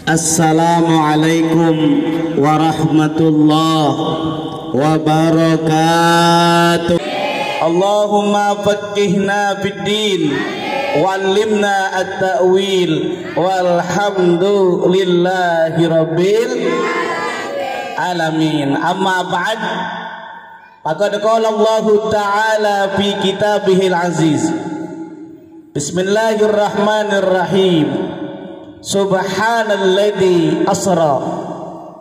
Assalamualaikum warahmatullahi wabarakatuh. Allahumma faqqihna fid-din wa'allimna at-ta'wil walhamdulillahi rabbil alamin. Amma ba'd, faqad qala Allah ta'ala fi kitabihil aziz, bismillahirrahmanirrahim, subhanalladzi asra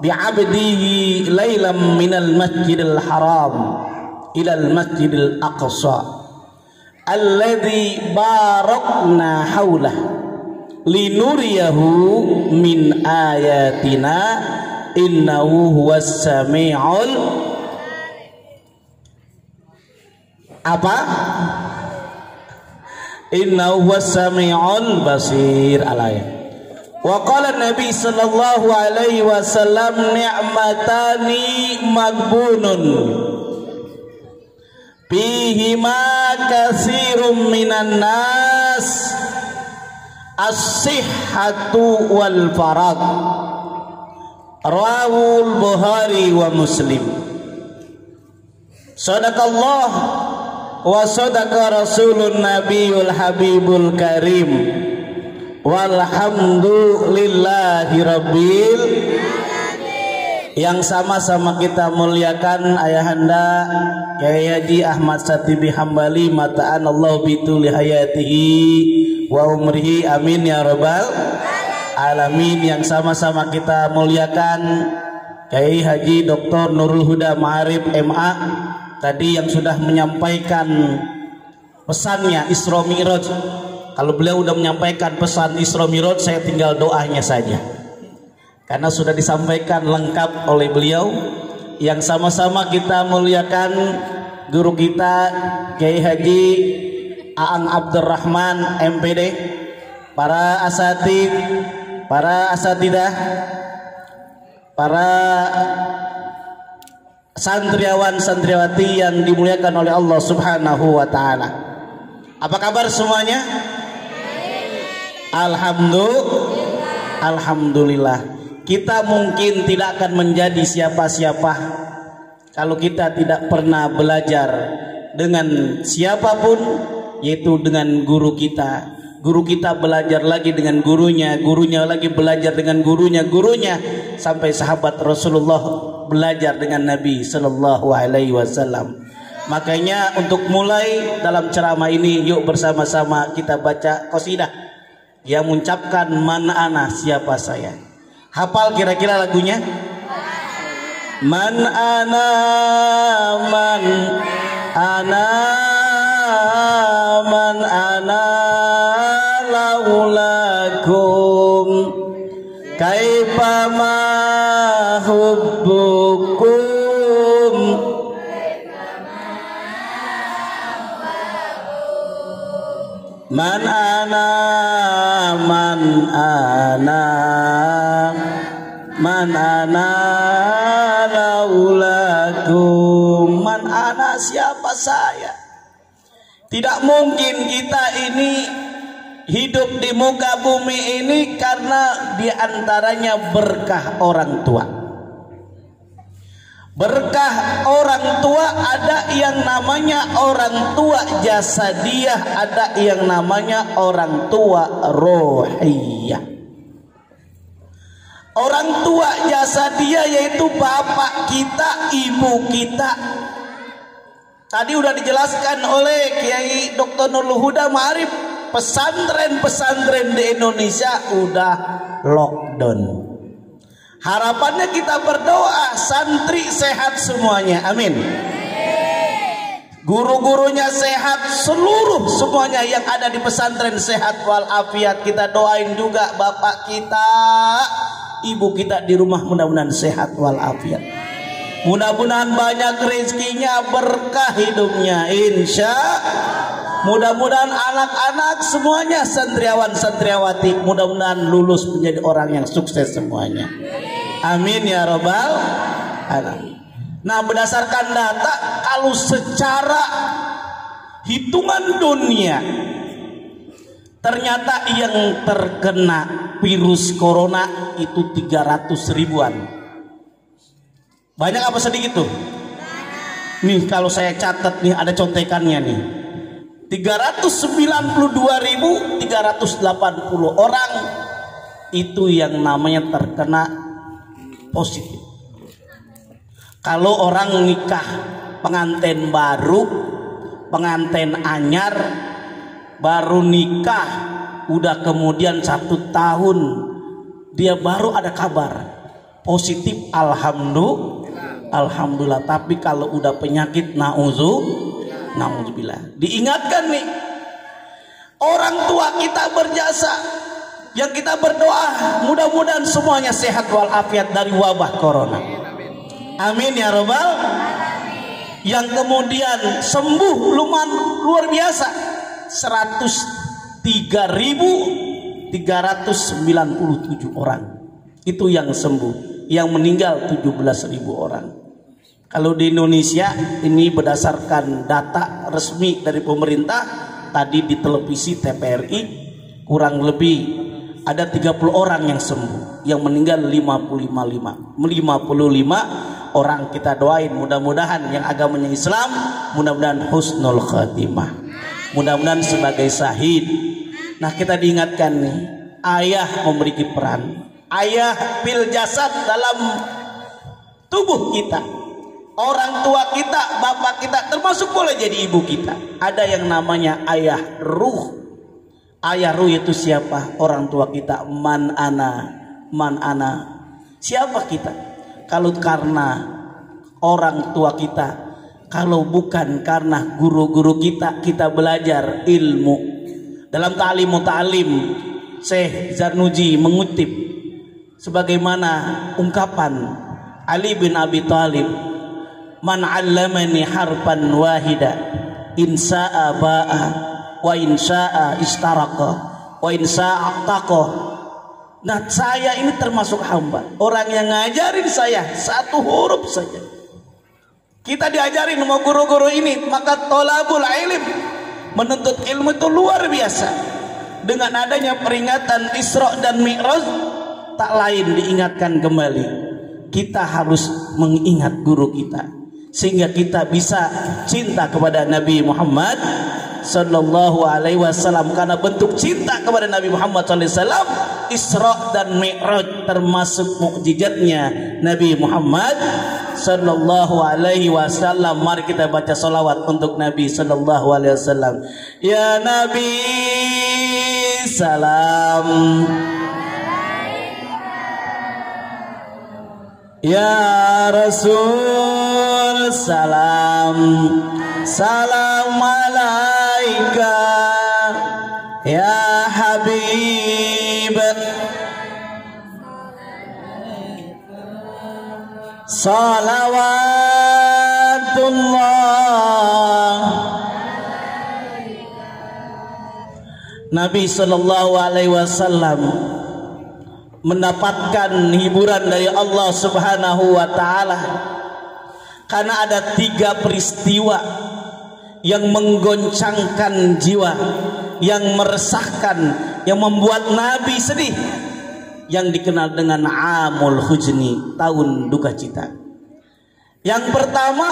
bi'abdihi lailam minal masjidil haram ilal masjidil aqsa alladzi barakna haulah linuriyahu min ayatina innahu huwas sami'ul innahu huwas sami'ul basir alayah. Wa qala Nabi sallallahu alaihi wasallam, ni'matani maghbunun bihima katsirum minan nas, as-sihhatu wal farag, rawahul Bukhari wa Muslim. Sadaqallah wa sadaqa rasulun nabiyul habibul karim, walhamdulillahi rabbil alamin. Yang sama-sama kita muliakan ayahanda Kyai Haji Ahmad Satibi Hambali, mata'an Allah bituli hayatihi wa umrihi, amin ya rabbal alamin. Yang sama-sama kita muliakan Kyai Haji Dr. Nurul Huda Ma'arif MA, tadi yang sudah menyampaikan pesannya Isra Mi'raj. Kalau beliau sudah menyampaikan pesan Isra Mi'raj, saya tinggal doanya saja, karena sudah disampaikan lengkap oleh beliau. Yang sama-sama kita muliakan guru kita Kyai Haji Aang Abdurrahman MPD, para asatidah, para santriawan santriwati yang dimuliakan oleh Allah Subhanahu wa taala. Apa kabar semuanya? Alhamdulillah. Kita mungkin tidak akan menjadi siapa-siapa kalau kita tidak pernah belajar dengan siapapun, yaitu dengan guru kita. Guru kita belajar lagi dengan gurunya, gurunya lagi belajar dengan gurunya, sampai sahabat Rasulullah belajar dengan Nabi Sallallahu Alaihi Wasallam. Makanya untuk mulai dalam ceramah ini, yuk bersama-sama kita baca qasidah yang mengucapkan man ana, siapa saya. Hafal kira-kira lagunya? Man ana, man ana, man ana laulakum kaifa ma hubbukum man ana, man ana, man ana laulakum, man ana, siapa saya. Tidak mungkin kita ini hidup di muka bumi ini karena diantaranya berkah orang tua. Berkah orang tua ada yang namanya orang tua jasadiah, ada yang namanya orang tua rohiyah. Orang tua jasadiah yaitu bapak kita, ibu kita. Tadi udah dijelaskan oleh Kiai Dr. Nurul Huda Ma'arif, pesantren-pesantren di Indonesia udah lockdown. Harapannya kita berdoa santri sehat semuanya, amin. Guru-gurunya sehat, semuanya yang ada di pesantren sehat walafiat. Kita doain juga bapak kita, ibu kita di rumah, mudah-mudahan sehat walafiat. Mudah-mudahan banyak rezekinya, berkah hidupnya, insya. Mudah-mudahan anak-anak semuanya santriawan santriawati, mudah-mudahan lulus menjadi orang yang sukses semuanya. Amin ya robbal alamin. Nah, berdasarkan data, kalau secara hitungan dunia Ternyata yang terkena virus corona itu 300 ribuan. Banyak apa sedikit tuh? Nih kalau saya catat nih ada contekannya nih. 392.380 orang itu yang namanya terkena positif. Kalau orang nikah pengantin baru, pengantin anyar, baru nikah udah kemudian 1 tahun dia baru ada kabar positif, alhamdulillah. Tapi kalau udah penyakit na'udzubillah. Diingatkan nih, orang tua kita berjasa, yang kita berdoa mudah-mudahan semuanya sehat walafiat dari wabah corona. Amin ya robbal. Yang kemudian sembuh luar biasa 103.397 orang. Itu yang sembuh. Yang meninggal 17.000 orang. Kalau di Indonesia ini berdasarkan data resmi dari pemerintah, tadi di televisi TVRI kurang lebih ada 30 orang yang sembuh, yang meninggal 55 orang. Kita doain mudah-mudahan yang agamanya Islam, mudah-mudahan husnul khatimah, mudah-mudahan sebagai syahid. Nah, kita diingatkan nih, ayah memiliki peran, ayah bil jasad dalam tubuh kita, orang tua kita, bapak kita, termasuk boleh jadi ibu kita. Ada yang namanya ayah ruh. Ayah ruh itu siapa? Orang tua kita. Man ana. Siapa kita? Kalau karena orang tua kita, kalau bukan karena guru-guru kita belajar ilmu. Dalam ta'lim Syekh Zarnuji mengutip sebagaimana ungkapan Ali bin Abi Thalib, man 'allamani harfan wahida insya'a ba'a wa insya'a istaraka wa insya'a taqa. Nah, saya ini termasuk hamba, orang yang ngajarin saya 1 huruf saja. Kita diajarin sama guru-guru ini, maka tolabul ilm, menuntut ilmu itu luar biasa. Dengan adanya peringatan Isra dan Mi'raj, tak lain diingatkan kembali, kita harus mengingat guru kita, sehingga kita bisa cinta kepada Nabi Muhammad sallallahu alaihi wasallam. Karena bentuk cinta kepada Nabi Muhammad sallallahu alaihi wasallam, Isra dan Mi'raj termasuk mukjizatnya Nabi Muhammad sallallahu alaihi wasallam. Mari kita baca salawat untuk Nabi sallallahu alaihi wasallam. Ya Nabi salam, ya Rasul salam, salam alaika ya Habib, salawatullah. Nabi sallallahu alaihi wasallam mendapatkan hiburan dari Allah Subhanahu wa taala karena ada 3 peristiwa yang menggoncangkan jiwa, yang meresahkan, yang membuat Nabi sedih, yang dikenal dengan Amul Huzni, tahun duka cita. Yang pertama,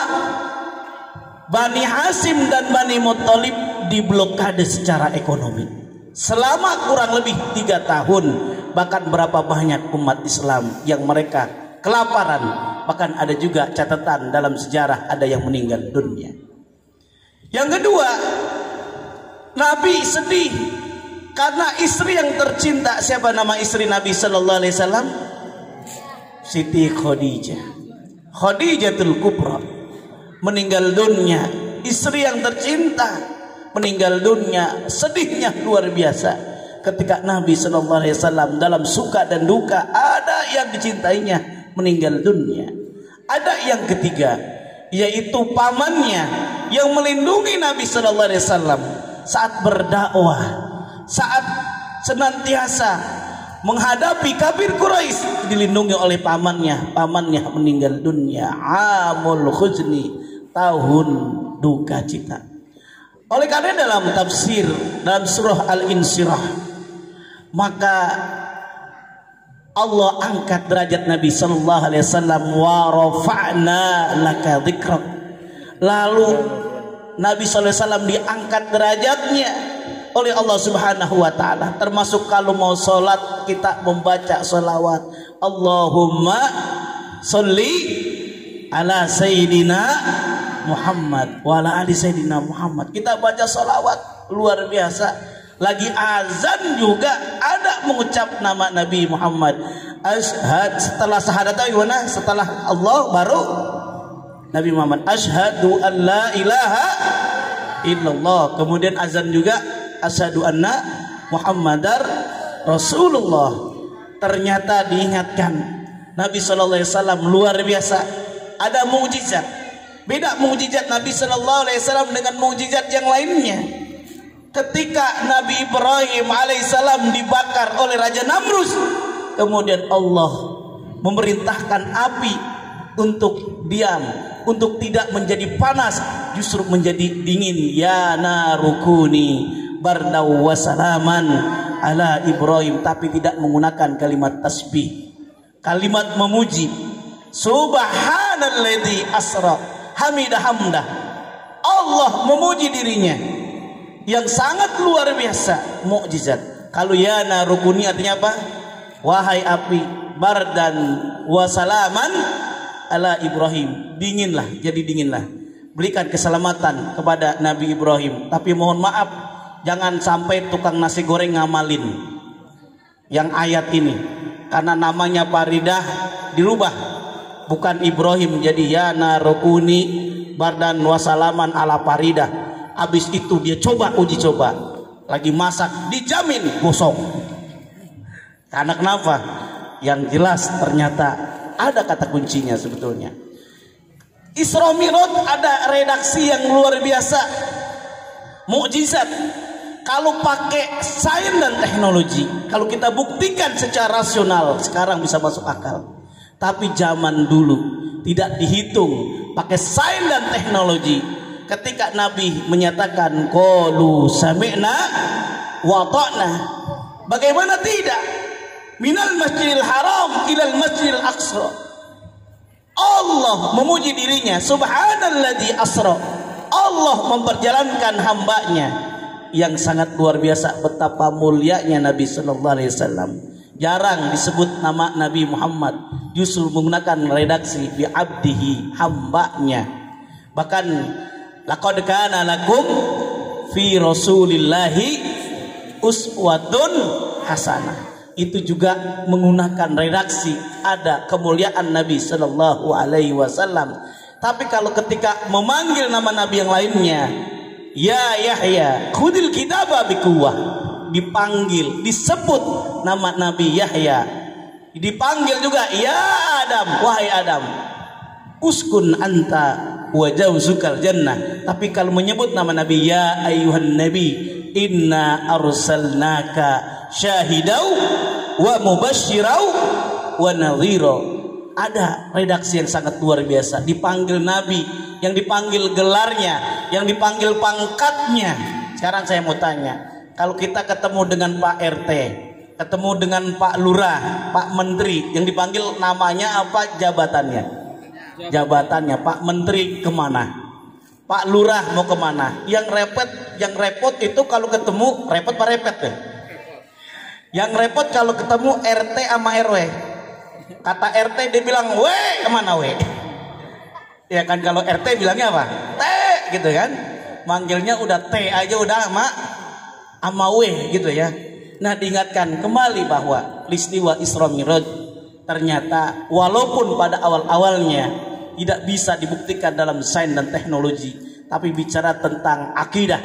Bani Hasyim dan Bani Muthalib diblokade secara ekonomi selama kurang lebih 3 tahun. Bahkan berapa banyak umat Islam yang mereka kelaparan, bahkan ada juga catatan dalam sejarah ada yang meninggal dunia. Yang kedua, Nabi sedih karena istri yang tercinta. Siapa nama istri Nabi sallallahu alaihi wasallam? Siti Khadijah, Khadijatul Kubra, meninggal dunia. Istri yang tercinta meninggal dunia, sedihnya luar biasa. Ketika Nabi sallallahu alaihi wasallam dalam suka dan duka, ada yang dicintainya meninggal dunia. Ada yang ketiga, yaitu pamannya yang melindungi Nabi sallallahu alaihi wasallam saat berdakwah, saat senantiasa menghadapi kafir Quraisy, dilindungi oleh pamannya. Pamannya meninggal dunia. Amul Huzni, tahun duka cita. Oleh karena dalam tafsir dalam surah Al-Insyirah, maka Allah angkat derajat Nabi sallallahu alaihi wasallam, wa rafa'na laka dzikrak. Lalu Nabi sallallahu alaihi wasallam diangkat derajatnya oleh Allah Subhanahu wa taala. Termasuk kalau mau salat kita membaca selawat, Allahumma sholli ala sayyidina Muhammad wa ala ali sayyidina Muhammad. Kita baca selawat luar biasa. Lagi azan juga ada mengucap nama Nabi Muhammad. Ashhad, setelah syahadat gimana? Setelah Allah baru Nabi Muhammad. Asyhadu an la ilaha illallah. Kemudian azan juga asyhadu anna Muhammadar Rasulullah. Ternyata diingatkan Nabi sallallahu alaihi wasallam luar biasa. Ada mukjizat. Beda mukjizat Nabi sallallahu alaihi wasallam dengan mukjizat yang lainnya. Ketika Nabi Ibrahim alaihissalam dibakar oleh Raja Namrus, kemudian Allah memerintahkan api untuk diam, untuk tidak menjadi panas, justru menjadi dingin. Ya narukuni bardaw wa salaman ala Ibrahim, tapi tidak menggunakan kalimat tasbih, kalimat memuji. Subhanalladzi asra hamidah hamdah. Allah memuji dirinya yang sangat luar biasa, mukjizat. Kalau ya narukuni artinya apa? Wahai api, bardan wa salaman ala Ibrahim, dinginlah, jadi dinginlah. Berikan keselamatan kepada Nabi Ibrahim. Tapi mohon maaf, jangan sampai tukang nasi goreng ngamalin yang ayat ini, karena namanya Faridah dirubah, bukan Ibrahim jadi ya narukuni bardan wa salaman ala Faridah. Habis itu dia uji coba, lagi masak, dijamin gosong. Karena kenapa? Yang jelas ternyata ada kata kuncinya sebetulnya. Isra Mi'raj ada redaksi yang luar biasa, mukjizat. Kalau pakai sains dan teknologi, kalau kita buktikan secara rasional, sekarang bisa masuk akal. Tapi zaman dulu tidak dihitung pakai sains dan teknologi. Ketika Nabi menyatakan qalu sami'na wa ta'na, bagaimana tidak? Minal masjidil haram ilal masjidil aqsa. Allah memuji dirinya, subhanalladzi asra. Allah memperjalankan hambanya yang sangat luar biasa. Betapa mulianya Nabi sallallahu alaihi wasallam. Jarang disebut nama Nabi Muhammad, justru menggunakan redaksi bi abdihi, hambanya. Bahkan laqad kana lakum fi rasulillahi uswatun hasanah. Itu juga menggunakan redaksi, ada kemuliaan Nabi sallallahu alaihi wasallam. Tapi kalau ketika memanggil nama Nabi yang lainnya, ya Yahya khudil kitaba biquwah, dipanggil, disebut nama Nabi Yahya. Dipanggil juga ya Adam, wahai Adam, uskun anta wajah sukal jannah. Tapi kalau menyebut nama Nabi, ya ayuhan nabi inna arsalnaka syahidau wa mubasyirau wa nadhiro. Ada redaksi yang sangat luar biasa. Dipanggil Nabi, yang dipanggil gelarnya, yang dipanggil pangkatnya. Sekarang saya mau tanya, kalau kita ketemu dengan Pak RT, ketemu dengan Pak Lurah, Pak Menteri, yang dipanggil namanya apa, jabatannya? Jabatannya. Pak Menteri kemana? Pak Lurah mau kemana? Yang repot itu kalau ketemu repot pak repet ya. Yang repot kalau ketemu RT sama RW. Kata RT dia bilang W, kemana W? Ya kan, kalau RT bilangnya apa? T gitu kan. Manggilnya udah T aja udah sama W gitu ya. Nah, diingatkan kembali bahwa peristiwa Isra Mi'raj ternyata walaupun pada awal-awalnya tidak bisa dibuktikan dalam sains dan teknologi, tapi bicara tentang akidah,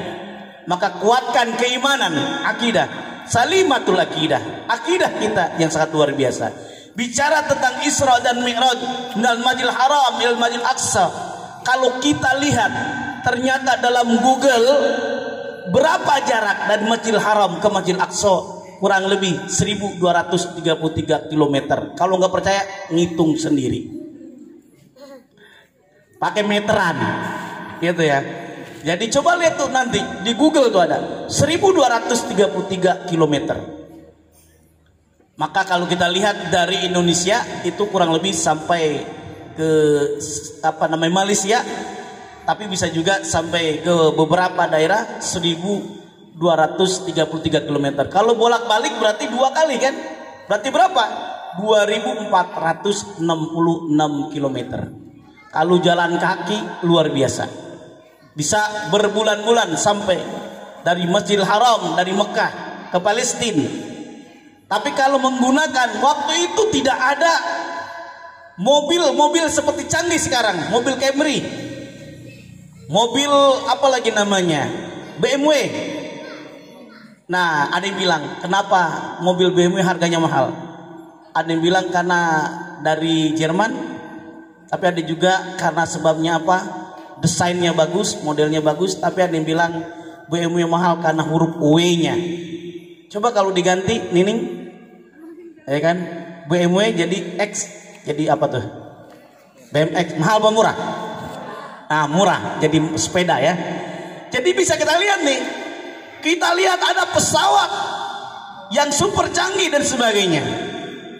maka kuatkan keimanan, akidah, salimatul akidah, akidah kita yang sangat luar biasa. Bicara tentang Isra dan Mi'raj, minal Masjidil Haram ilal Masjidil Aqsa, kalau kita lihat ternyata dalam Google berapa jarak dari Masjidil Haram ke Masjidil Aqsa? Kurang lebih 1233 km. Kalau nggak percaya, ngitung sendiri. Pakai meteran, gitu ya. Jadi coba lihat tuh nanti di Google tuh ada 1233 kilometer. Maka kalau kita lihat dari Indonesia itu kurang lebih sampai ke Malaysia, tapi bisa juga sampai ke beberapa daerah 1233 kilometer. Kalau bolak-balik berarti 2 kali kan? Berarti berapa? 2466 kilometer. Kalau jalan kaki luar biasa. Bisa berbulan-bulan sampai dari Masjidil Haram, dari Mekah ke Palestina. Tapi kalau menggunakan waktu itu tidak ada mobil seperti canggih sekarang, mobil Camry, mobil apa lagi namanya, BMW. Nah, ada yang bilang kenapa mobil BMW harganya mahal? Ada yang bilang karena dari Jerman, tapi ada juga karena sebabnya apa? Desainnya bagus, modelnya bagus. Tapi ada yang bilang BMW mahal karena huruf W-nya. Coba kalau diganti, Nining, ya kan? BMW jadi X, jadi apa tuh? BMX mahal apa murah? Nah, murah, jadi sepeda ya. Jadi bisa kita lihat nih, kita lihat ada pesawat yang super canggih dan sebagainya.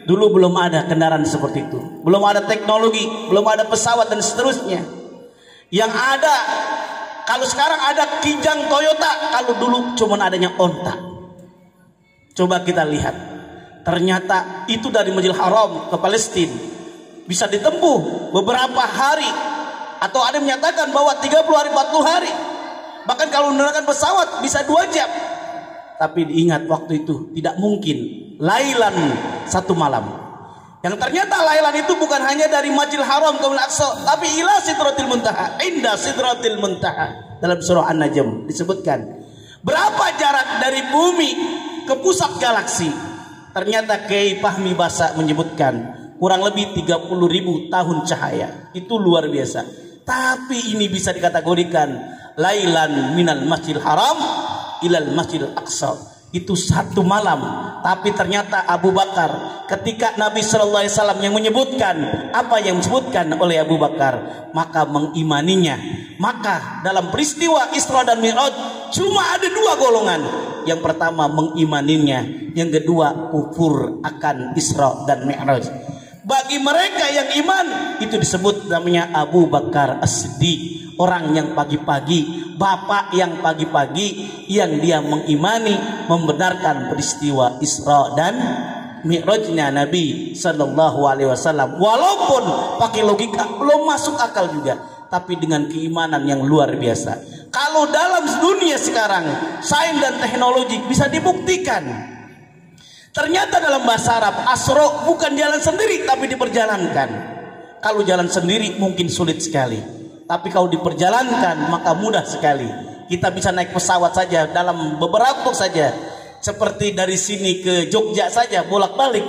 Dulu belum ada kendaraan seperti itu, belum ada teknologi, belum ada pesawat dan seterusnya. Yang ada, kalau sekarang ada Kijang Toyota, kalau dulu cuman adanya onta. Coba kita lihat, ternyata itu dari Masjidil Haram ke Palestina bisa ditempuh beberapa hari, atau ada yang menyatakan bahwa 30 hari 40 hari. Bahkan kalau menggunakan pesawat bisa 2 jam. Tapi diingat waktu itu tidak mungkin lailan 1 malam. Yang ternyata lailan itu bukan hanya dari Masjidil Haram ke Al-Aqsa, tapi ila Sidratil Muntaha, inda Sidratil Muntaha. Dalam surah An-Najm disebutkan berapa jarak dari bumi ke pusat galaksi. Ternyata Kiai Fahmi Basa menyebutkan kurang lebih 30.000 tahun cahaya. Itu luar biasa. Tapi ini bisa dikategorikan lailan minal Masjidil Haram ilal Masjidil Aqsa. Itu 1 malam. Tapi ternyata Abu Bakar, ketika Nabi Sallallahu Alaihi Wasallam yang menyebutkan apa yang disebutkan oleh Abu Bakar, maka mengimaninya. Maka dalam peristiwa Isra dan Mi'raj cuma ada 2 golongan. Yang pertama mengimaninya, yang kedua kufur akan Isra dan Mi'raj. Bagi mereka yang iman, itu disebut namanya Abu Bakar As-Siddiq, orang yang pagi-pagi, bapak yang pagi-pagi, yang dia mengimani, membenarkan peristiwa Isra dan Mi'rajnya Nabi Sallallahu Alaihi Wasallam. Walaupun pakai logika belum masuk akal juga, tapi dengan keimanan yang luar biasa. Kalau dalam dunia sekarang sains dan teknologi bisa dibuktikan. Ternyata dalam bahasa Arab asro bukan jalan sendiri tapi diperjalankan. Kalau jalan sendiri mungkin sulit sekali, tapi kalau diperjalankan maka mudah sekali. Kita bisa naik pesawat saja dalam beberapa waktu saja, seperti dari sini ke Jogja saja bolak-balik.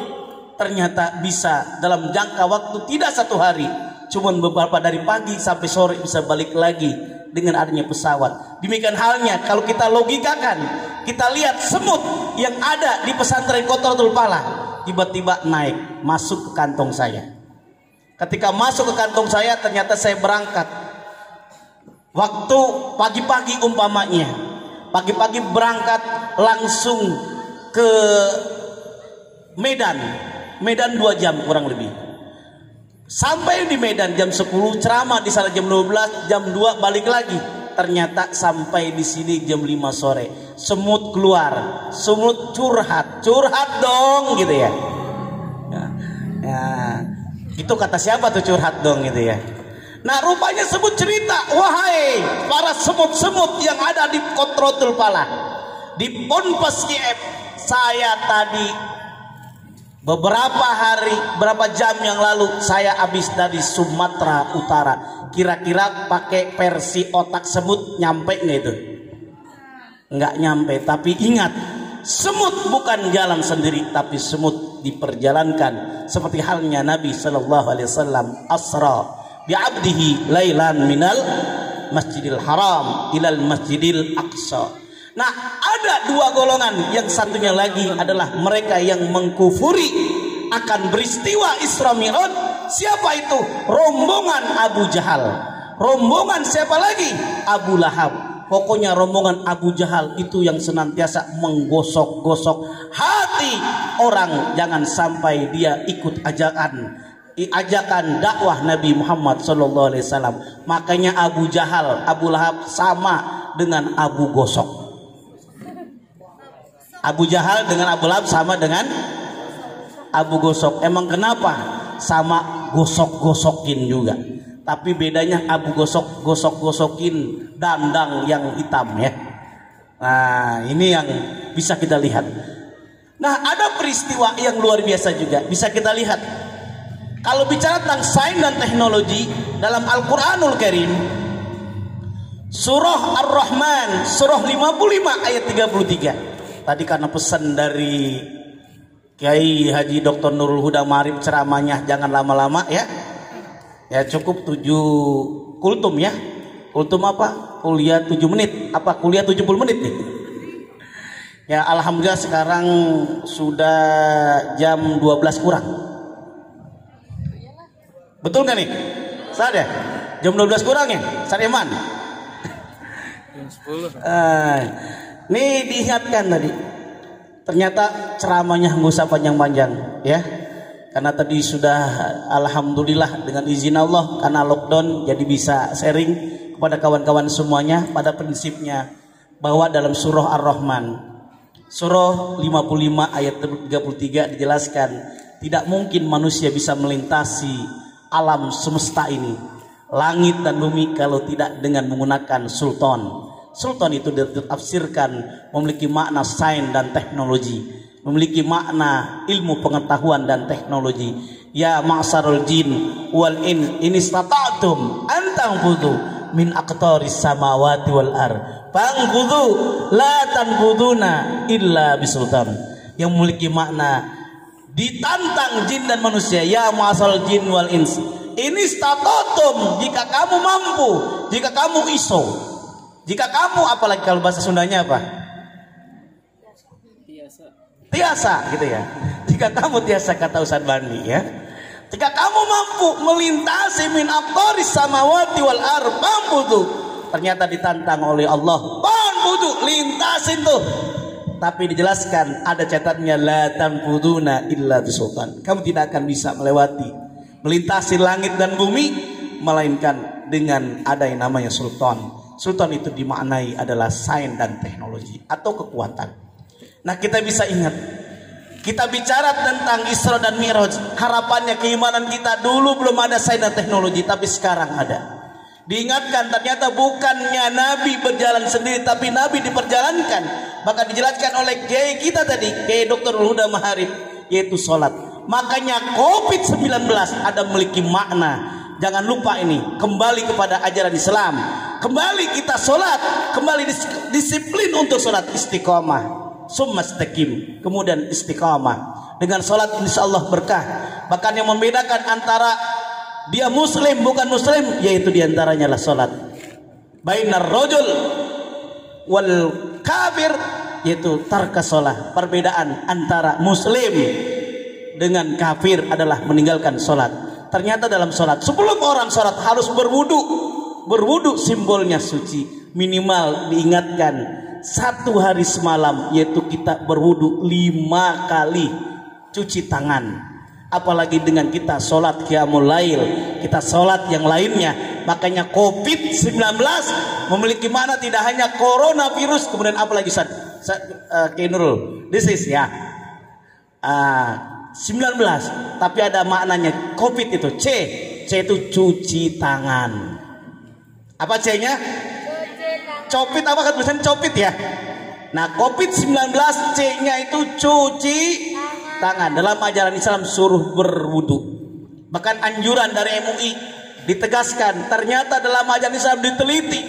Ternyata bisa dalam jangka waktu tidak 1 hari, cuman beberapa dari pagi sampai sore bisa balik lagi dengan adanya pesawat. Demikian halnya kalau kita logikakan, kita lihat semut yang ada di pesantren Kotratul Pala tiba-tiba naik masuk ke kantong saya. Ketika masuk ke kantong saya, ternyata saya berangkat waktu pagi-pagi umpamanya, pagi-pagi berangkat langsung ke Medan 2 jam kurang lebih. Sampai di Medan jam 10, ceramah di sana jam 12, jam 2 balik lagi. Ternyata sampai di sini jam 5 sore. Semut keluar, semut curhat dong gitu ya. Itu kata siapa tuh curhat dong gitu ya. Nah rupanya semut cerita, wahai para semut-semut yang ada di Kotratul Pala, di Ponpes IF, saya tadi berapa jam yang lalu saya habis dari Sumatera Utara. Kira-kira pakai versi otak semut nyampe nggak itu? Nggak nyampe. Tapi ingat, semut bukan jalan sendiri, tapi semut diperjalankan. Seperti halnya Nabi Sallallahu Alaihi Wasallam asra bi'abdihi lailan minal Masjidil Haram ilal Masjidil Aqsa. Nah, ada 2 golongan. Yang satunya lagi adalah mereka yang mengkufuri akan peristiwa Isra Mi'raj. Siapa itu? Rombongan Abu Jahal. Rombongan siapa lagi? Abu Lahab. Pokoknya rombongan Abu Jahal itu yang senantiasa menggosok-gosok hati orang, jangan sampai dia ikut ajakan dakwah Nabi Muhammad SAW. Makanya Abu Jahal, Abu Lahab sama dengan Abu Gosok. Abu Jahal dengan Abu Lahab sama dengan Abu Gosok. Emang kenapa? Sama gosok-gosokin juga. Tapi bedanya Abu Gosok gosok-gosokin dandang yang hitam ya. Nah, ini yang bisa kita lihat. Nah, ada peristiwa yang luar biasa juga bisa kita lihat. Kalau bicara tentang sains dan teknologi dalam Al-Qur'anul Karim, surah Ar-Rahman, surah 55 ayat 33. Tadi karena pesan dari Kiai Haji Dr. Nurul Huda Marif, ceramahnya jangan lama-lama ya. Ya cukup 7 kultum ya. Kultum apa? Kuliah 7 menit. Apa kuliah 70 menit nih? Ya alhamdulillah sekarang sudah jam 12 kurang. Betul gak nih? Saat ya? Jam 12 kurang ya? Saat Iman? Jam 10. Nih diingatkan tadi. Ternyata ceramahnya nggak usah panjang-panjang ya. Karena tadi sudah alhamdulillah dengan izin Allah karena lockdown jadi bisa sharing kepada kawan-kawan semuanya pada prinsipnya bahwa dalam surah Ar-Rahman surah 55 ayat 33 dijelaskan tidak mungkin manusia bisa melintasi alam semesta ini, langit dan bumi kalau tidak dengan menggunakan sultan. Sultan itu ditafsirkan memiliki makna sains dan teknologi, memiliki makna ilmu pengetahuan dan teknologi. Ya ma'sarul jin wal in istata'tum an tanfudhu min aqtaris samawati wal ar fanfudhu la tanfuduna illa bisultan. Yang memiliki makna ditantang jin dan manusia. Ya ma'sarul jin wal ins istata'tum, jika kamu mampu, jika kamu iso, jika kamu, apalagi kalau bahasa Sundanya apa? Tiasa gitu ya. Jika kamu tiasa, kata Ustaz Bandi ya. Jika kamu mampu melintasi min aqtaris samawati wal ar, mampu tuh. Ternyata ditantang oleh Allah. Mampu tuh, lintasin tuh. Tapi dijelaskan ada catatannya la tanfuduna illa bisultan. Kamu tidak akan bisa melewati, melintasi langit dan bumi melainkan dengan ada yang namanya sultan. Sultan itu dimaknai adalah sains dan teknologi atau kekuatan. Nah kita bisa ingat, kita bicara tentang Isra dan Mi'raj, harapannya keimanan kita dulu belum ada sains dan teknologi, tapi sekarang ada. Diingatkan ternyata bukannya Nabi berjalan sendiri, tapi Nabi diperjalankan. Maka dijelaskan oleh Kiai kita tadi, Kiai Dr. Huda Maharib, yaitu sholat. Makanya COVID-19 ada memiliki makna. Jangan lupa ini, kembali kepada ajaran Islam. Kembali kita sholat, kembali disiplin untuk sholat, istiqomah, summa istaqim, kemudian istiqomah. Dengan sholat insya Allah berkah. Bahkan yang membedakan antara dia muslim bukan muslim, yaitu diantaranya lah sholat. Bainar rajul wal kafir, yaitu tarka sholat. Perbedaan antara muslim dengan kafir adalah meninggalkan sholat. Ternyata dalam sholat, sebelum orang sholat harus berwudu. Berwudu simbolnya suci. Minimal diingatkan 1 hari semalam, yaitu kita berwudu 5 kali, cuci tangan. Apalagi dengan kita sholat qiyamul lail, kita sholat yang lainnya. Makanya COVID-19 memiliki makna tidak hanya coronavirus, kemudian apalagi Nurul, disease ya. 19, tapi ada maknanya. COVID itu C itu cuci tangan. Apa C-nya? Copit, apa kan tulisan copit ya? Nah COVID-19 C-nya itu cuci tangan. Dalam ajaran Islam suruh berwudu. Bahkan anjuran dari MUI ditegaskan, ternyata dalam ajaran Islam diteliti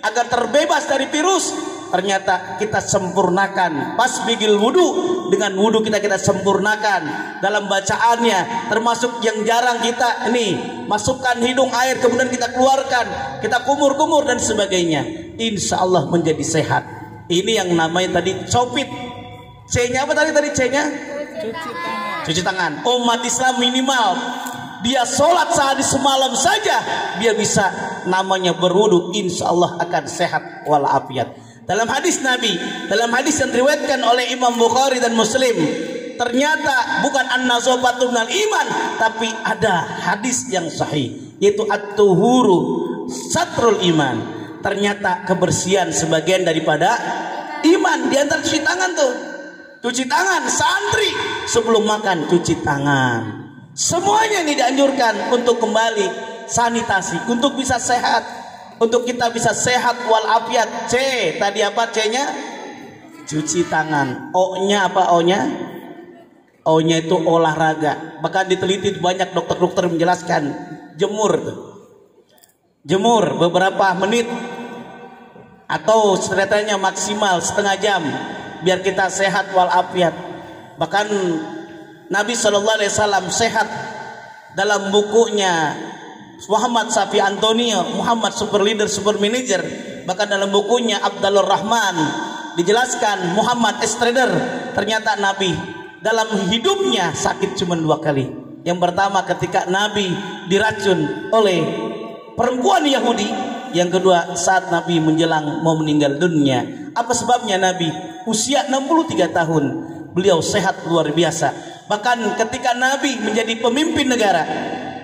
agar terbebas dari virus. Ternyata kita sempurnakan pasbigil wudu, dengan wudu kita sempurnakan dalam bacaannya, termasuk yang jarang kita ini masukkan hidung air kemudian kita keluarkan, kita kumur-kumur dan sebagainya. Insya Allah menjadi sehat. Ini yang namanya tadi copit. C-nya apa tadi C-nya? Cuci tangan. Umat Islam minimal dia sholat sehari semalam saja dia bisa namanya berwudu, insya Allah akan sehat walafiat. Dalam hadis Nabi, dalam hadis yang diriwayatkan oleh Imam Bukhari dan Muslim, ternyata bukan an-nazafatu minal iman, tapi ada hadis yang sahih, yaitu at-tuhuru satrul iman. Ternyata kebersihan sebagian daripada iman. Di antara cuci tangan tuh, cuci tangan santri sebelum makan cuci tangan. Semuanya ini dianjurkan untuk kembali sanitasi, untuk bisa sehat, untuk kita bisa sehat walafiat. C tadi apa C-nya? Cuci tangan. O-nya apa O-nya? O-nya itu olahraga. Bahkan diteliti banyak dokter-dokter menjelaskan jemur, jemur beberapa menit atau setidaknya maksimal setengah jam biar kita sehat walafiat. Bahkan Nabi SAW sehat dalam bukunya Muhammad Safi Antonio, Muhammad Super Leader Super Manager. Bahkan dalam bukunya Abdullah Rahman dijelaskan Muhammad Estrader, ternyata Nabi dalam hidupnya sakit cuma 2 kali. Yang pertama ketika Nabi diracun oleh perempuan Yahudi, yang kedua saat Nabi menjelang mau meninggal dunia. Apa sebabnya? Nabi usia 63 tahun, beliau sehat luar biasa. Bahkan ketika Nabi menjadi pemimpin negara,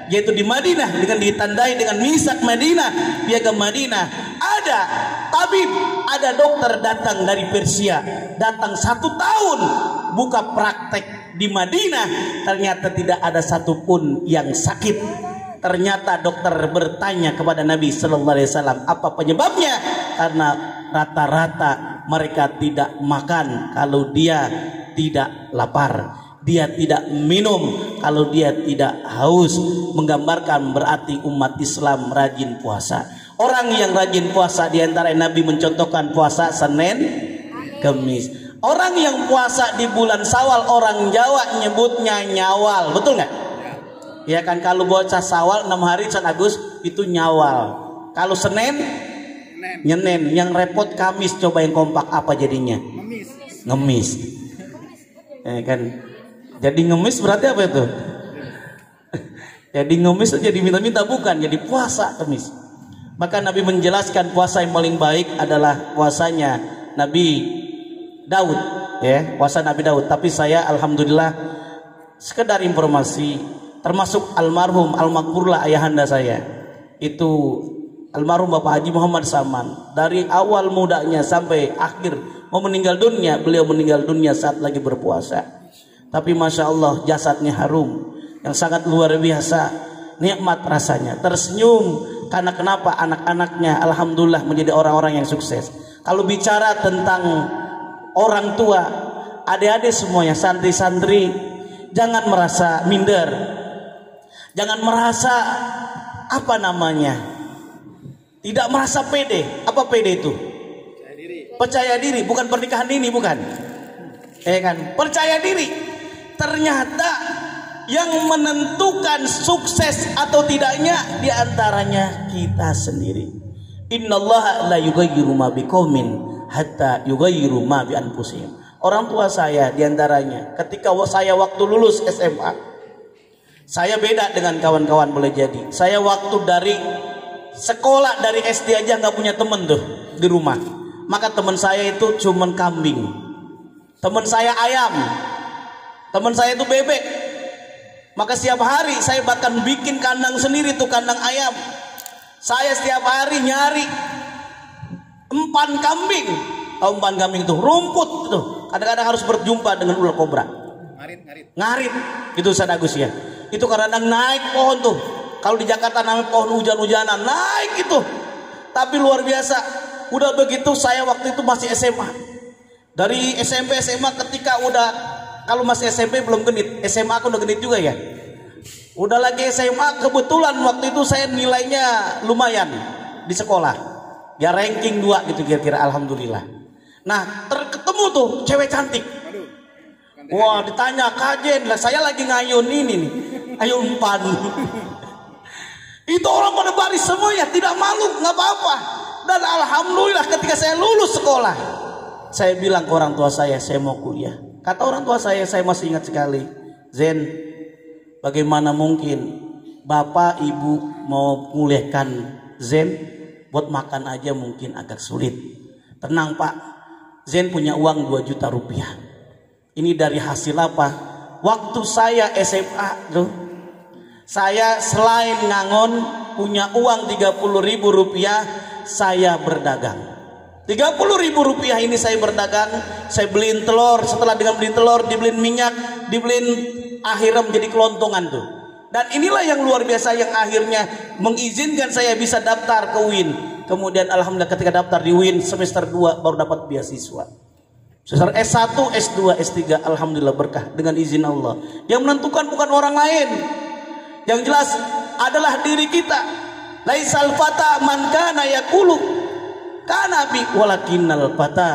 yaitu di Madinah, dengan ditandai dengan misak Madinah, piagam Madinah, ada tabib, ada dokter datang dari Persia, datang 1 tahun buka praktek di Madinah, ternyata tidak ada satupun yang sakit. Ternyata dokter bertanya kepada Nabi Sallallahu Alaihi Wasallam, apa penyebabnya? Karena rata-rata mereka tidak makan kalau dia tidak lapar, dia tidak minum kalau dia tidak haus. Menggambarkan berarti umat Islam rajin puasa. Orang yang rajin puasa diantara Nabi mencontohkan puasa Senin, Kamis. Orang yang puasa di bulan Syawal, orang Jawa nyebutnya nyawal, betul nggak? Ya kan, kalau bocah Syawal 6 hari San Agus itu nyawal. Kalau Senin, Nyenen. Yang repot Kamis, coba yang kompak apa jadinya? Ngemis. Ya kan? Jadi ngemis berarti apa itu? Jadi ngemis itu jadi minta-minta, bukan, jadi puasa Kamis. Maka Nabi menjelaskan puasa yang paling baik adalah puasanya Nabi Daud, ya, puasa Nabi Daud. Tapi saya alhamdulillah sekedar informasi, termasuk almarhum almarhumlah ayahanda saya, itu almarhum Bapak Haji Muhammad Saman, dari awal mudanya sampai akhir mau meninggal dunia, beliau meninggal dunia saat lagi berpuasa. Tapi masya Allah jasadnya harum, yang sangat luar biasa, nikmat rasanya, tersenyum. Karena kenapa? Anak-anaknya alhamdulillah menjadi orang-orang yang sukses. Kalau bicara tentang orang tua, adik-adik semuanya, santri-santri, jangan merasa minder, jangan merasa apa namanya, tidak merasa pede. Apa pede itu? Percaya diri, bukan pernikahan dini, bukan. Kan? Percaya diri. Ternyata yang menentukan sukses atau tidaknya diantaranya kita sendiri. Innallaha la yughayyiru ma biqaumin hatta yughayyiru ma bi anfusihim. Orang tua saya diantaranya ketika saya waktu lulus SMA, saya beda dengan kawan-kawan boleh jadi. Saya waktu dari sekolah dari SD aja nggak punya temen tuh di rumah. Maka teman saya itu cuman kambing, teman saya ayam, teman saya itu bebek. Maka setiap hari saya bahkan bikin kandang sendiri tuh, kandang ayam. Saya setiap hari nyari empan kambing. Tahu empan kambing itu rumput tuh. Kadang-kadang harus berjumpa dengan ular kobra. Ngarit. Itu Ustaz Agus ya. Itu kadang-kadang naik pohon tuh. Kalau di Jakarta namanya pohon hujan-hujanan, naik itu. Tapi luar biasa. Udah begitu saya waktu itu masih SMA. Dari SMP SMA ketika udah, kalau masih SMP belum genit, SMA aku udah genit juga ya. Udah lagi SMA, kebetulan waktu itu saya nilainya lumayan di sekolah. Ya ranking 2 gitu kira-kira, alhamdulillah. Nah, ketemu tuh cewek cantik. Wah, ditanya kajen lah, saya lagi ngayun ini nih. Ayun umpan. Itu orang pada baris semuanya, tidak malu, nggak apa-apa. Dan alhamdulillah ketika saya lulus sekolah, saya bilang ke orang tua saya mau kuliah. Kata orang tua saya masih ingat sekali, Zen, bagaimana mungkin bapak ibu mau kuliahkan Zen buat makan aja mungkin agak sulit. Tenang Pak, Zen punya uang 2 juta rupiah. Ini dari hasil apa? Waktu saya SMA tuh, saya selain ngangon punya uang 30.000 rupiah, saya berdagang. 30.000 rupiah ini saya berdagang, saya beliin telur, setelah dengan beliin telur, dibeliin minyak, dibeliin akhirnya menjadi kelontongan tuh. Dan inilah yang luar biasa yang akhirnya mengizinkan saya bisa daftar ke UIN. Kemudian alhamdulillah ketika daftar di UIN semester 2 baru dapat beasiswa. Semester S1, S2, S3 alhamdulillah berkah dengan izin Allah. Yang menentukan bukan orang lain. Yang jelas adalah diri kita. Laisal fata man kana yaqulu kana bi walakinnal fata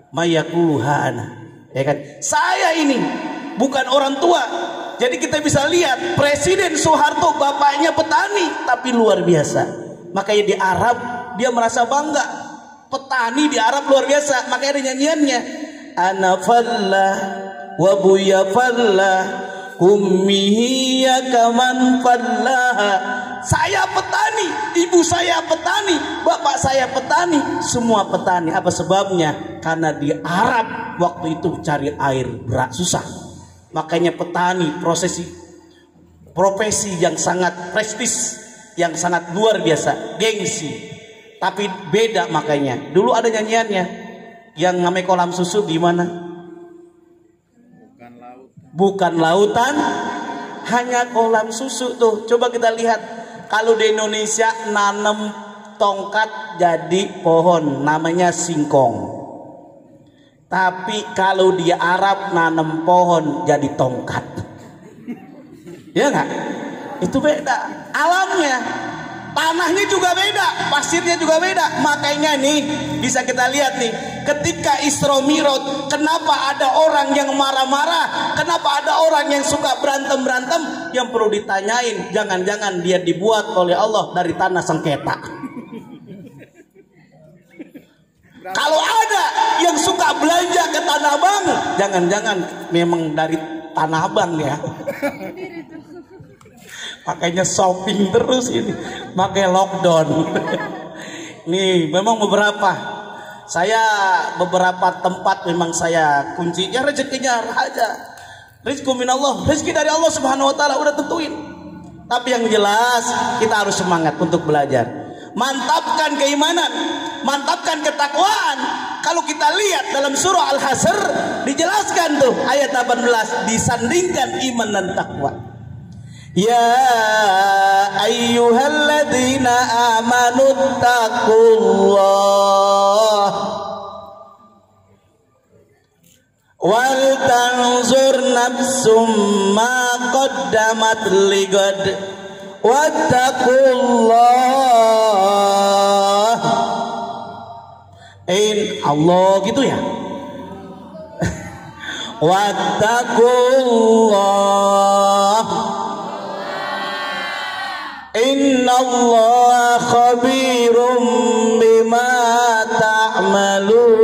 mayaqulu hana. Ya kan? Saya ini bukan orang tua. Jadi kita bisa lihat Presiden Soeharto bapaknya petani tapi luar biasa. Makanya di Arab dia merasa bangga. Petani di Arab luar biasa. Makanya ada nyanyiannya. Ana fallah wa buya fallah ummihi ya kaman fallah. Saya petani, ibu saya petani, bapak saya petani, semua petani. Apa sebabnya? Karena di Arab waktu itu cari air berat susah. Makanya petani profesi yang sangat prestis, yang sangat luar biasa, gengsi. Tapi beda makanya. Dulu ada nyanyiannya yang namanya kolam susu gimana? Bukan lautan, hanya kolam susu tuh. Coba kita lihat kalau di Indonesia nanam tongkat jadi pohon namanya singkong. Tapi kalau di Arab nanam pohon jadi tongkat. Ya enggak? Itu beda alamnya. Tanahnya juga beda, pasirnya juga beda. Makanya nih bisa kita lihat nih, ketika Isra Mi'raj, kenapa ada orang yang marah-marah? Kenapa ada orang yang suka berantem-berantem? Yang perlu ditanyain, jangan-jangan dia dibuat oleh Allah dari tanah sengketa. Kalau ada yang suka belanja ke Tanah Abang, jangan-jangan memang dari Tanah Abang ya. Makanya shopping terus ini, makanya lockdown. Nih memang beberapa tempat memang saya kunci. Ya rezekinya aja. Rizku minallah, rezeki dari Allah Subhanahu Wa Taala udah tentuin. Tapi yang jelas kita harus semangat untuk belajar. Mantapkan keimanan, mantapkan ketakwaan. Kalau kita lihat dalam surah Al-Hasr dijelaskan tuh ayat 18 disandingkan iman dan takwa. Ya ayyuhalladzina amanu taqullah wal tanzur nafsum ma qaddamat ligad wattaqullah. Allah gitu ya. Wattaqullah innallaha khabirum bima ta'malun.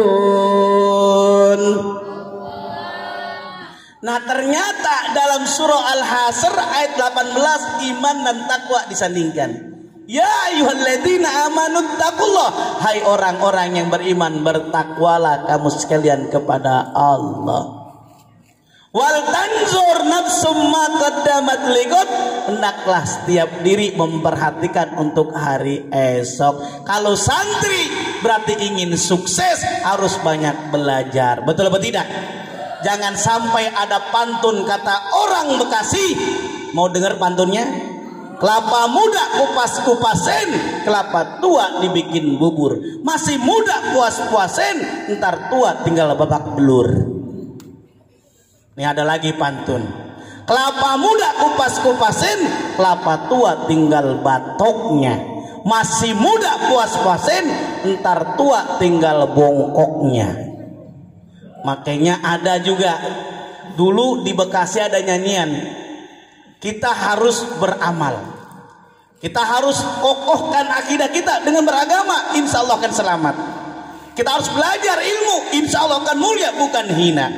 Nah ternyata dalam surah Al-Hasr ayat 18 iman dan takwa disandingkan. Ya ayyuhalladzina amanu taqullah, hai orang-orang yang beriman bertakwalah kamu sekalian kepada Allah. Wal tanzur nafsum ma qaddamat lighad, hendaklah setiap diri memperhatikan untuk hari esok. Kalau santri berarti ingin sukses harus banyak belajar. Betul atau tidak? Jangan sampai ada pantun kata orang Bekasi. Mau dengar pantunnya? Kelapa muda kupas-kupasen, kelapa tua dibikin bubur. Masih muda puas-puasen, ntar tua tinggal babak belur. Ini ada lagi pantun. Kelapa muda kupas-kupasen, kelapa tua tinggal batoknya. Masih muda puas-puasen, ntar tua tinggal bongkoknya. Makanya ada juga dulu di Bekasi ada nyanyian. Kita harus beramal. Kita harus kokohkan akidah kita dengan beragama, insya Allah akan selamat. Kita harus belajar ilmu, insya Allah akan mulia bukan hina.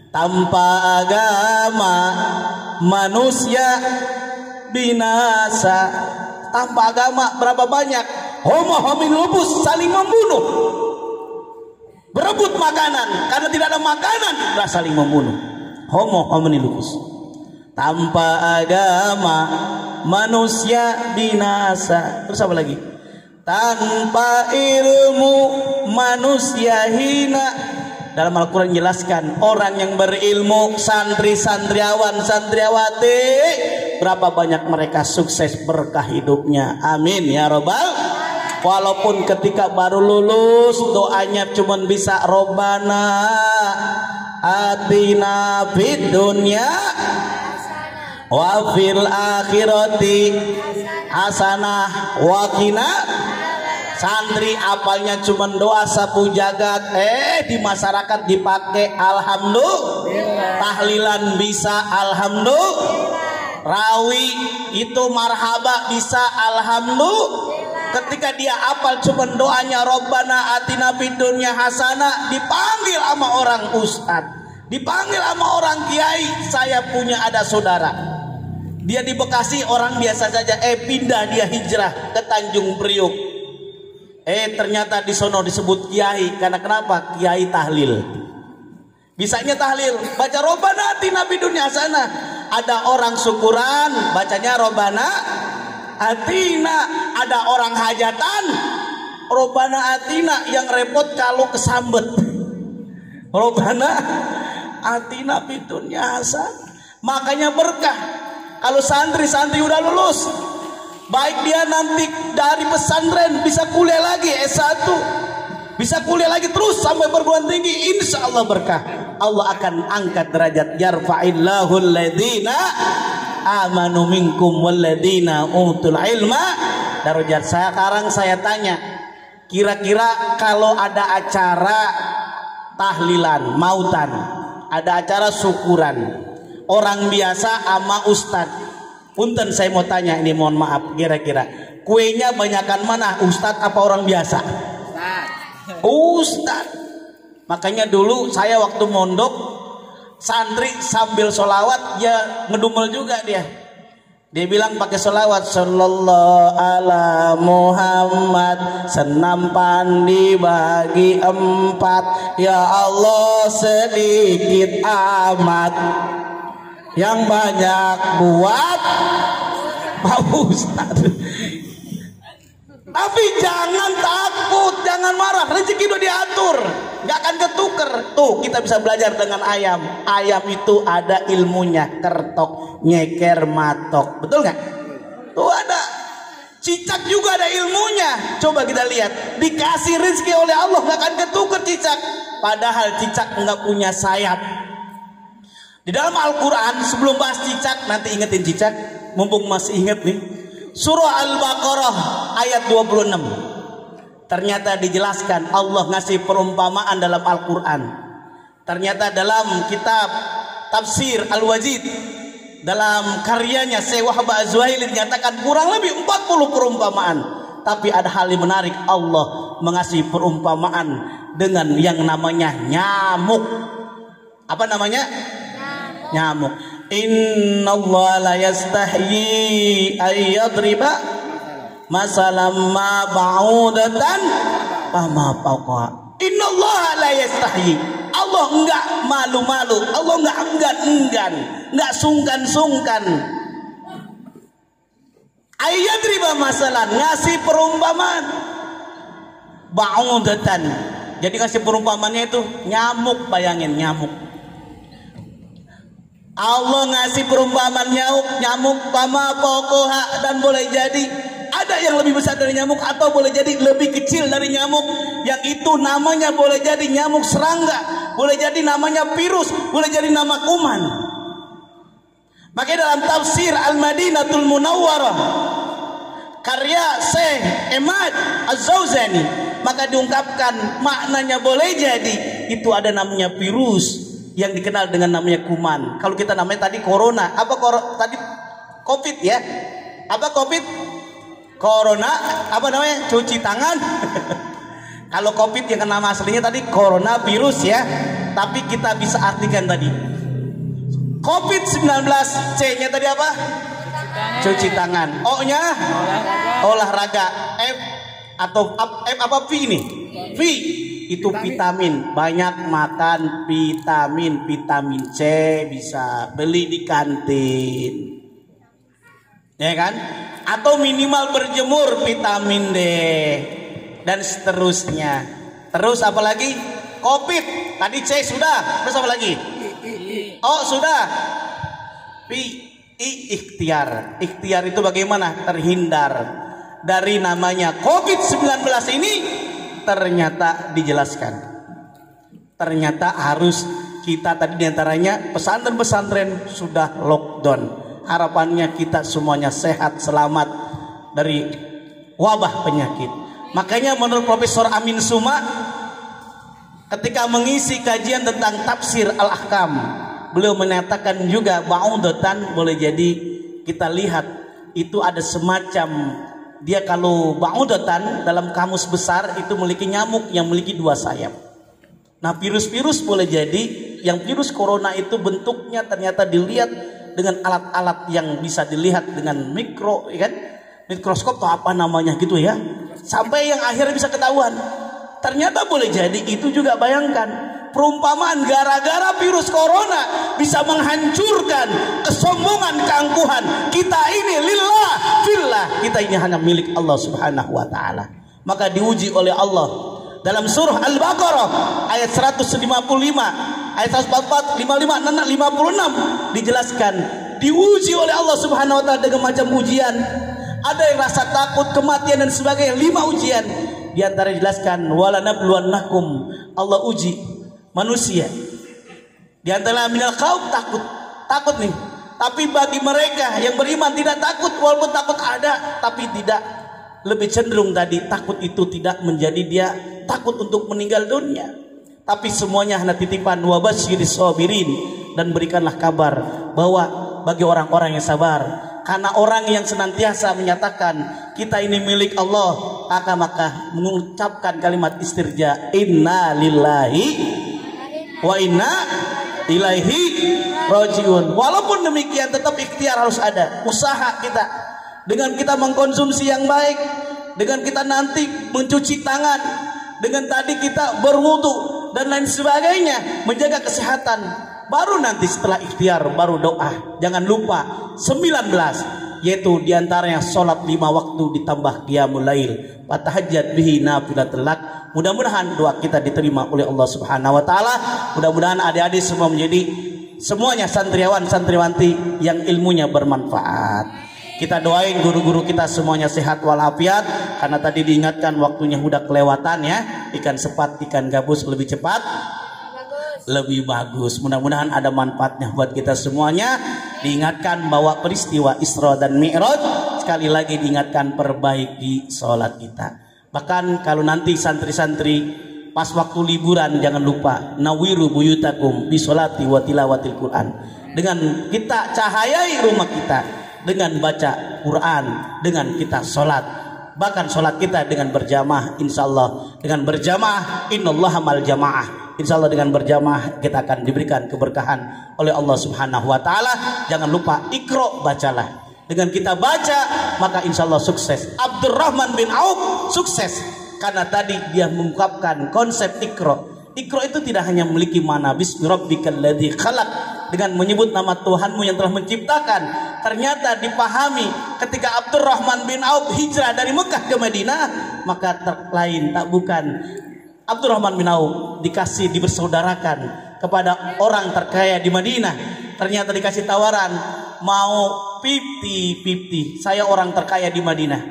Tanpa agama manusia binasa, tanpa agama berapa banyak homo homini lupus, saling membunuh, berebut makanan karena tidak ada makanan, saling membunuh. Homo homini lupus. Tanpa agama manusia binasa. Terus apa lagi? Tanpa ilmu manusia hina. Dalam Al-Quran jelaskan orang yang berilmu, santri-santriawan, santriawati, berapa banyak mereka sukses berkah hidupnya. Amin ya robbal. Walaupun ketika baru lulus doanya cuma bisa Robbana atina fid dunya wa fil akhirati hasanah wa qina. Santri apalnya cuma doa sapu jagat, di masyarakat dipakai alhamdulillah. Tahlilan bisa alhamdulillah. Rawi itu marhaba bisa alhamdulillah. Ketika dia apal cuma doanya Robbana atina fid dunya hasanah, dipanggil sama orang ustad, dipanggil sama orang kiai. Saya punya ada saudara, dia di Bekasi orang biasa saja, pindah dia hijrah ke Tanjung Priuk. Ternyata di sono disebut kiai karena kenapa? Kiai tahlil. Bisanya tahlil, baca Robbana atina fid dunya hasanah. Ada orang syukuran, bacanya Robbana atina. Ada orang hajatan, Robbana atina. Yang repot kalau kesambet, Robbana atina fid dunya hasanah. Makanya berkah kalau santri-santri udah lulus, baik dia nanti dari pesantren bisa kuliah lagi S1, bisa kuliah lagi terus sampai perguruan tinggi, insya Allah berkah. Allah akan angkat derajat. Yarfa'illahu alladhina amanu minkum walladhina utul ilma darajat. Sekarang saya tanya, kira-kira kalau ada acara tahlilan mautan, ada acara syukuran, orang biasa sama ustadz, punten saya mau tanya ini, mohon maaf, kira-kira kuenya banyakan mana, ustadz apa orang biasa? Ustadz. Makanya dulu saya waktu mondok, santri sambil sholawat ya ngedumel juga dia. Dia bilang pakai sholawat, sallallahu ala Muhammad, senampan dibagi 4, ya Allah sedikit amat, yang banyak buat Pak Ustadz. Tapi jangan takut, jangan marah, rezeki udah diatur, nggak akan ketuker. Tuh kita bisa belajar dengan ayam. Ayam itu ada ilmunya, kertok, nyeker, matok, betul nggak? Tuh ada. Cicak juga ada ilmunya. Coba kita lihat, dikasih rezeki oleh Allah nggak akan ketuker cicak. Padahal cicak nggak punya sayap. Di dalam Al-Quran sebelum bahas cicak, nanti ingetin cicak, mumpung masih inget nih, surah Al-Baqarah ayat 26. Ternyata dijelaskan Allah ngasih perumpamaan dalam Al-Quran. Ternyata dalam kitab tafsir Al-Wajid, dalam karyanya Syekh Wahab Az-Zuhaili dinyatakan kurang lebih 40 perumpamaan. Tapi ada hal yang menarik, Allah mengasih perumpamaan dengan yang namanya nyamuk. Apa namanya? Nyamuk. Innallaha la yastahyi ayyadriba masalam ma ba'udatan fama fawqa. Innallaha la yastahyi. Allah enggak malu-malu, Allah enggak enggan-enggan, enggak sungkan-sungkan. Ayyadriba masalan, ngasih perumpamaan ba'udatan. Jadi ngasih perumpamaannya itu nyamuk, bayangin nyamuk. Allah ngasih perumpamaan nyamuk pama pokoha, dan boleh jadi ada yang lebih besar dari nyamuk atau boleh jadi lebih kecil dari nyamuk. Yang itu namanya boleh jadi nyamuk serangga, boleh jadi namanya virus, boleh jadi nama kuman. Makanya dalam tafsir Al-Madinatul Munawwarah karya Syekh Ahmad Az-Zauzani, maka diungkapkan maknanya boleh jadi itu ada namanya virus yang dikenal dengan namanya kuman. Kalau kita namanya tadi corona, apa tadi covid ya? Apa covid? Corona, apa namanya? Cuci tangan. Kalau covid yang nama aslinya tadi coronavirus ya. Tapi kita bisa artikan tadi COVID-19, C-nya tadi apa? Cuci tangan. O-nya olahraga. F atau F apa V ini? V itu vitamin. Banyak makan vitamin. Vitamin C bisa beli di kantin, ya kan? Atau minimal berjemur, vitamin D dan seterusnya. Terus apa lagi? Covid. Tadi C sudah. Terus apa lagi? Oh sudah. Ikhtiar. Ikhtiar itu bagaimana? Terhindar dari namanya COVID-19 ini. Ternyata dijelaskan. Ternyata harus kita tadi diantaranya pesantren-pesantren sudah lockdown. Harapannya kita semuanya sehat selamat dari wabah penyakit. Makanya menurut Profesor Amin Suma, ketika mengisi kajian tentang tafsir Al-Ahkam, beliau menyatakan juga ba'udatan, boleh jadi kita lihat itu ada semacam, dia kalau ba'udatan dalam kamus besar itu memiliki nyamuk yang memiliki 2 sayap. Nah virus-virus boleh jadi yang virus corona itu bentuknya ternyata dilihat dengan alat-alat yang bisa dilihat dengan mikro, ya kan? Mikroskop atau apa namanya gitu ya, sampai yang akhirnya bisa ketahuan. Ternyata boleh jadi itu juga, bayangkan perumpamaan gara-gara virus corona bisa menghancurkan kesombongan, keangkuhan kita ini lillah fillah, kita ini hanya milik Allah Subhanahu wa taala. Maka diuji oleh Allah dalam surah Al-Baqarah ayat 155, ayat 144, 55, 56 dijelaskan diuji oleh Allah Subhanahu wa taala dengan macam ujian. Ada yang rasa takut, kematian dan sebagainya, 5 ujian. Di antara dijelaskan wala nabluwannakum, Allah uji manusia. Di antara minal khauf, takut nih. Tapi bagi mereka yang beriman tidak takut, walaupun takut ada, tapi tidak, lebih cenderung tadi takut itu tidak menjadi dia takut untuk meninggal dunia. Tapi semuanya hanya titipan wabasyiris sabirin, dan berikanlah kabar bahwa bagi orang-orang yang sabar. Karena orang yang senantiasa menyatakan kita ini milik Allah, maka mengucapkan kalimat istirja, inna lillahi wa inna ilaihi rajiun. Walaupun demikian tetap ikhtiar harus ada, usaha kita dengan kita mengkonsumsi yang baik, dengan kita nanti mencuci tangan, dengan tadi kita berwudu dan lain sebagainya, menjaga kesehatan. Baru nanti setelah ikhtiar baru doa. Jangan lupa 19, yaitu diantaranya sholat 5 waktu ditambah qiyamul lail, fatahajjat bihi nafilatul lak. Mudah-mudahan doa kita diterima oleh Allah Subhanahu wa taala. Mudah-mudahan adik-adik semua menjadi semuanya santriawan santriwanti yang ilmunya bermanfaat. Kita doain guru-guru kita semuanya sehat walafiat, karena tadi diingatkan waktunya udah kelewatan ya. Ikan sepat, ikan gabus lebih cepat lebih bagus. Mudah-mudahan ada manfaatnya buat kita semuanya. Diingatkan bahwa peristiwa Isra dan Mi'raj, sekali lagi diingatkan perbaiki sholat kita. Bahkan kalau nanti santri-santri pas waktu liburan, jangan lupa nawiru buyutakum bisolati wa tilawatil Quran. Dengan kita cahayai rumah kita dengan baca Quran, dengan kita sholat. Bahkan sholat kita dengan berjamaah, insya Allah dengan berjamaah, innallaha mal jamaah. Insya Allah dengan berjamaah kita akan diberikan keberkahan oleh Allah Subhanahu wa taala. Jangan lupa Iqra, bacalah. Dengan kita baca maka insya Allah sukses. Abdurrahman bin Auf sukses karena tadi dia mengungkapkan konsep Iqra. Iqra itu tidak hanya memiliki mana bismi rabbikal ladzi khalaq, dengan menyebut nama Tuhanmu yang telah menciptakan. Ternyata dipahami ketika Abdurrahman bin Auf hijrah dari Mekah ke Madinah, maka lain tak bukan Abdurrahman bin Auf dikasih, dibersaudarakan kepada orang terkaya di Madinah. Ternyata dikasih tawaran, mau 50-50. Saya orang terkaya di Madinah,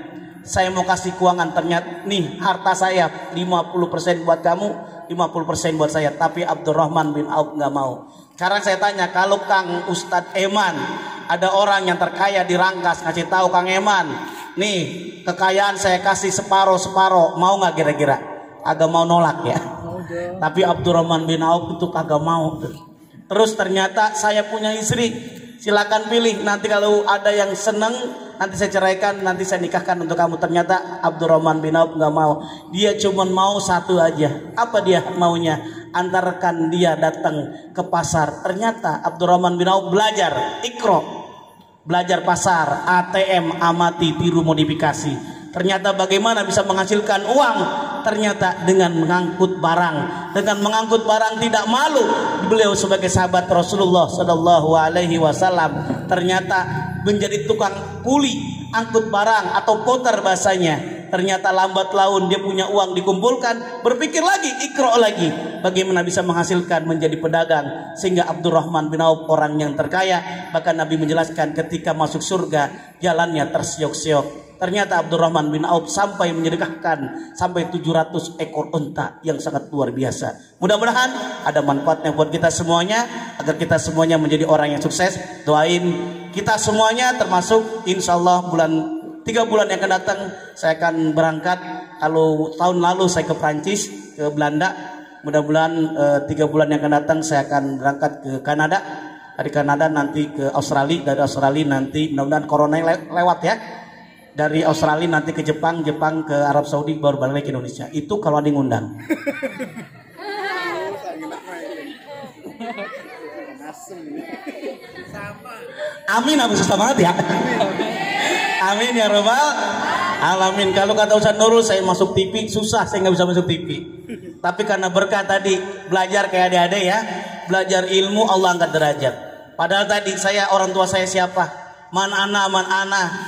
saya mau kasih keuangan. Ternyata nih harta saya 50% buat kamu, 50% buat saya. Tapi Abdurrahman bin Auf nggak mau. Sekarang saya tanya, kalau Kang Ustadz Eman, ada orang yang terkaya di Rangkas, ngasih tahu Kang Eman, nih kekayaan saya kasih separoh-separoh, mau nggak kira-kira? Agak mau nolak ya. Tapi Abdurrahman bin Auf itu kagak mau. Terus ternyata saya punya istri, silakan pilih. Nanti kalau ada yang seneng, nanti saya ceraikan, nanti saya nikahkan untuk kamu. Ternyata Abdurrahman bin Auf nggak mau. Dia cuma mau satu aja. Apa dia maunya? Antarkan dia datang ke pasar. Ternyata Abdurrahman bin Auf belajar Iqra. belajar pasar, ATM, amati, tiru, modifikasi. Ternyata bagaimana bisa menghasilkan uang? Ternyata dengan mengangkut barang. Dengan mengangkut barang tidak malu. Beliau sebagai sahabat Rasulullah Sallallahu Alaihi Wasallam ternyata menjadi tukang kuli angkut barang atau porter bahasanya. Ternyata lambat laun dia punya uang dikumpulkan, berpikir lagi, ikro lagi, bagaimana bisa menghasilkan menjadi pedagang, sehingga Abdurrahman bin Auf orang yang terkaya. Bahkan Nabi menjelaskan ketika masuk surga jalannya tersiok-siok. Ternyata Abdurrahman bin Auf sampai menyedekahkan sampai 700 ekor unta yang sangat luar biasa. Mudah-mudahan ada manfaatnya buat kita semuanya, agar kita semuanya menjadi orang yang sukses. Doain kita semuanya, termasuk insya Allah 3 bulan yang akan datang saya akan berangkat. Kalau tahun lalu saya ke Prancis, ke Belanda, mudah-mudahan 3 bulan yang akan datang saya akan berangkat ke Kanada. Dari Kanada nanti ke Australia, dari Australia nanti mudah-mudahan corona lewat ya. Dari Australia nanti ke Jepang, Jepang ke Arab Saudi, baru balik ke Indonesia. Itu kalau ada yang ngundang. Amin, aku susah banget ya. Amin ya robbal alamin. Kalau kata Ustaz Nurul saya masuk TV susah, saya nggak bisa masuk TV. Tapi karena berkah tadi belajar kayak adik-adik ya, belajar ilmu Allah angkat derajat. Padahal tadi saya, orang tua saya siapa? Man ana,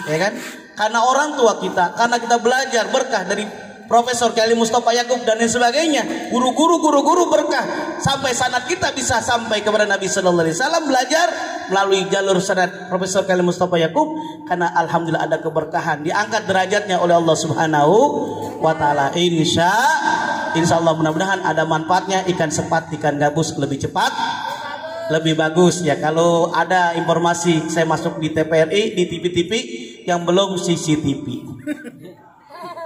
ya kan? Karena orang tua kita, karena kita belajar berkah dari Profesor Kiai Mustafa Yakub dan lain sebagainya, guru-guru berkah, sampai sanad kita bisa sampai kepada Nabi Sallallahu Alaihi Wasallam, belajar melalui jalur sanad Profesor Kiai Mustafa Yakub. Karena alhamdulillah ada keberkahan, diangkat derajatnya oleh Allah Subhanahu wa Ta'ala. Insya Allah mudah-mudahan ada manfaatnya. Ikan sepat, ikan gabus lebih cepat, lebih bagus ya. Kalau ada informasi saya masuk di TVRI, di TV-TV yang belum CCTV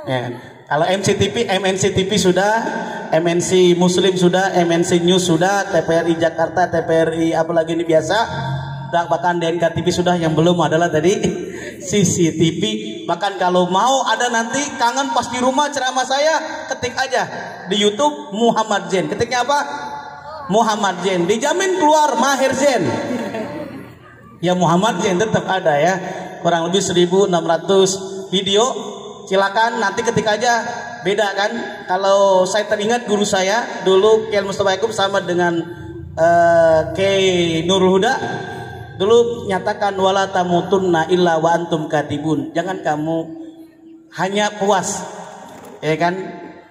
ya. Kalau MNC TV sudah, MNC Muslim sudah, MNC News sudah, TVRI Jakarta, TVRI apalagi ini biasa, bahkan DNK TV sudah. Yang belum adalah tadi CCTV. Bahkan kalau mau ada nanti kangen pas di rumah ceramah saya, ketik aja di YouTube Muhammad Zain. Ketiknya apa? Muhammad Zain, dijamin keluar Mahir Zain. Ya Muhammad Zain tetap ada ya. Kurang lebih 1.600 video. Silakan nanti ketik aja. Beda kan? Kalau saya teringat guru saya dulu Kiai Mustafa Yakub sama dengan Kiai Nurul Huda dulu nyatakan wala tamutunna illa wa antum katibun. Jangan kamu hanya puas, ya kan?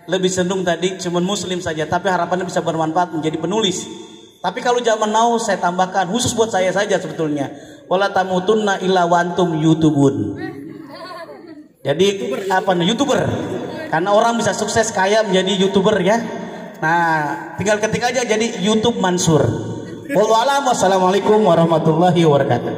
Lebih senang tadi cuma muslim saja, tapi harapannya bisa bermanfaat menjadi penulis. Tapi kalau zaman now saya tambahkan khusus buat saya saja sebetulnya. Wala tamutunna illa wa antum YouTubun. Jadi apa nih YouTuber? Karena orang bisa sukses kaya menjadi YouTuber ya. Nah, tinggal ketik aja jadi YouTube Mansur. Wallahu a'lam. Wassalamualaikum warahmatullahi wabarakatuh.